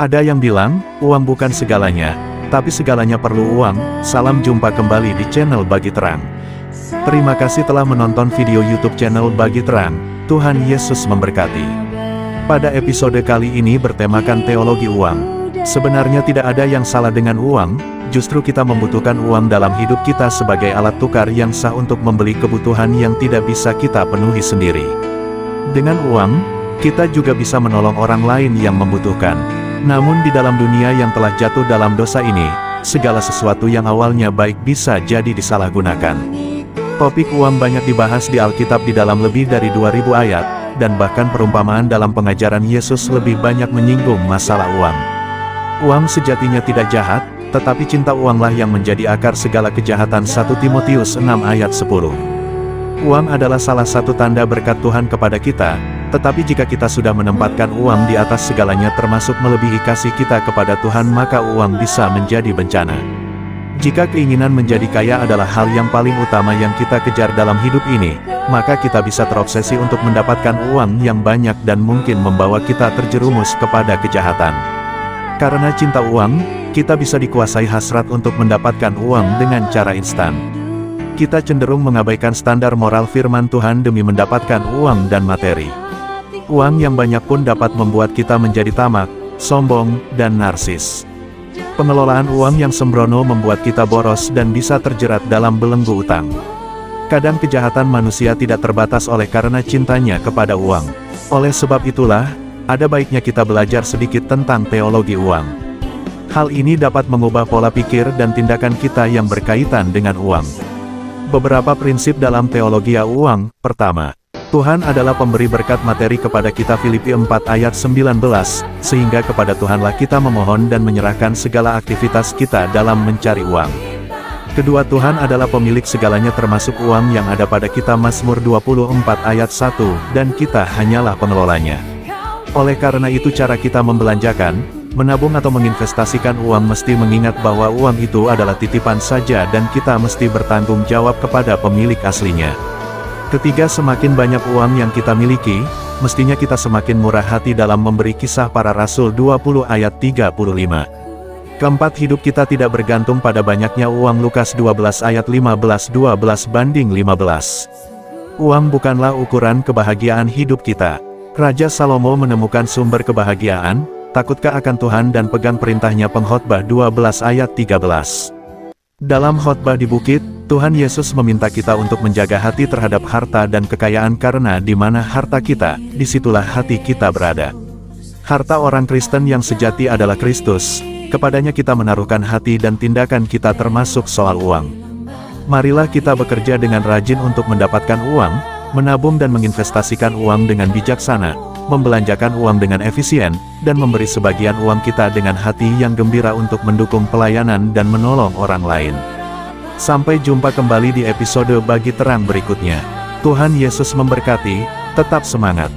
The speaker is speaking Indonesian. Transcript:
Ada yang bilang, uang bukan segalanya, tapi segalanya perlu uang. Salam jumpa kembali di channel Bagi Terang. Terima kasih telah menonton video YouTube channel Bagi Terang. Tuhan Yesus memberkati. Pada episode kali ini bertemakan teologi uang. Sebenarnya tidak ada yang salah dengan uang, justru kita membutuhkan uang dalam hidup kita sebagai alat tukar yang sah untuk membeli kebutuhan yang tidak bisa kita penuhi sendiri. Dengan uang, kita juga bisa menolong orang lain yang membutuhkan. Namun di dalam dunia yang telah jatuh dalam dosa ini, segala sesuatu yang awalnya baik bisa jadi disalahgunakan. Topik uang banyak dibahas di Alkitab di dalam lebih dari 2000 ayat, dan bahkan perumpamaan dalam pengajaran Yesus lebih banyak menyinggung masalah uang. Uang sejatinya tidak jahat, tetapi cinta uanglah yang menjadi akar segala kejahatan. 1 Timotius 6 ayat 10. Uang adalah salah satu tanda berkat Tuhan kepada kita, tetapi jika kita sudah menempatkan uang di atas segalanya termasuk melebihi kasih kita kepada Tuhan, maka uang bisa menjadi bencana. Jika keinginan menjadi kaya adalah hal yang paling utama yang kita kejar dalam hidup ini, maka kita bisa terobsesi untuk mendapatkan uang yang banyak dan mungkin membawa kita terjerumus kepada kejahatan. Karena cinta uang, kita bisa dikuasai hasrat untuk mendapatkan uang dengan cara instan. Kita cenderung mengabaikan standar moral firman Tuhan demi mendapatkan uang dan materi. Uang yang banyak pun dapat membuat kita menjadi tamak, sombong, dan narsis. Pengelolaan uang yang sembrono membuat kita boros dan bisa terjerat dalam belenggu utang. Kadang kejahatan manusia tidak terbatas oleh karena cintanya kepada uang. Oleh sebab itulah, ada baiknya kita belajar sedikit tentang teologi uang. Hal ini dapat mengubah pola pikir dan tindakan kita yang berkaitan dengan uang. Beberapa prinsip dalam teologi uang. Pertama, Tuhan adalah pemberi berkat materi kepada kita. Filipi 4 ayat 19, sehingga kepada Tuhanlah kita memohon dan menyerahkan segala aktivitas kita dalam mencari uang. Kedua, Tuhan adalah pemilik segalanya termasuk uang yang ada pada kita. Mazmur 24 ayat 1, dan kita hanyalah pengelolanya. Oleh karena itu cara kita membelanjakan, menabung atau menginvestasikan uang mesti mengingat bahwa uang itu adalah titipan saja dan kita mesti bertanggung jawab kepada pemilik aslinya. Ketiga, semakin banyak uang yang kita miliki, mestinya kita semakin murah hati dalam memberi. Kisah Para Rasul 20 ayat 35. Keempat, hidup kita tidak bergantung pada banyaknya uang. Lukas 12 ayat 15:12 Uang bukanlah ukuran kebahagiaan hidup kita. Raja Salomo menemukan sumber kebahagiaan, takutkah akan Tuhan dan pegang perintahnya. Pengkhotbah 12 ayat 13. Dalam khotbah di bukit, Tuhan Yesus meminta kita untuk menjaga hati terhadap harta dan kekayaan karena di mana harta kita, disitulah hati kita berada. Harta orang Kristen yang sejati adalah Kristus, kepadanya kita menaruhkan hati dan tindakan kita termasuk soal uang. Marilah kita bekerja dengan rajin untuk mendapatkan uang, menabung dan menginvestasikan uang dengan bijaksana, membelanjakan uang dengan efisien, dan memberi sebagian uang kita dengan hati yang gembira untuk mendukung pelayanan dan menolong orang lain. Sampai jumpa kembali di episode Bagi Terang berikutnya. Tuhan Yesus memberkati, tetap semangat.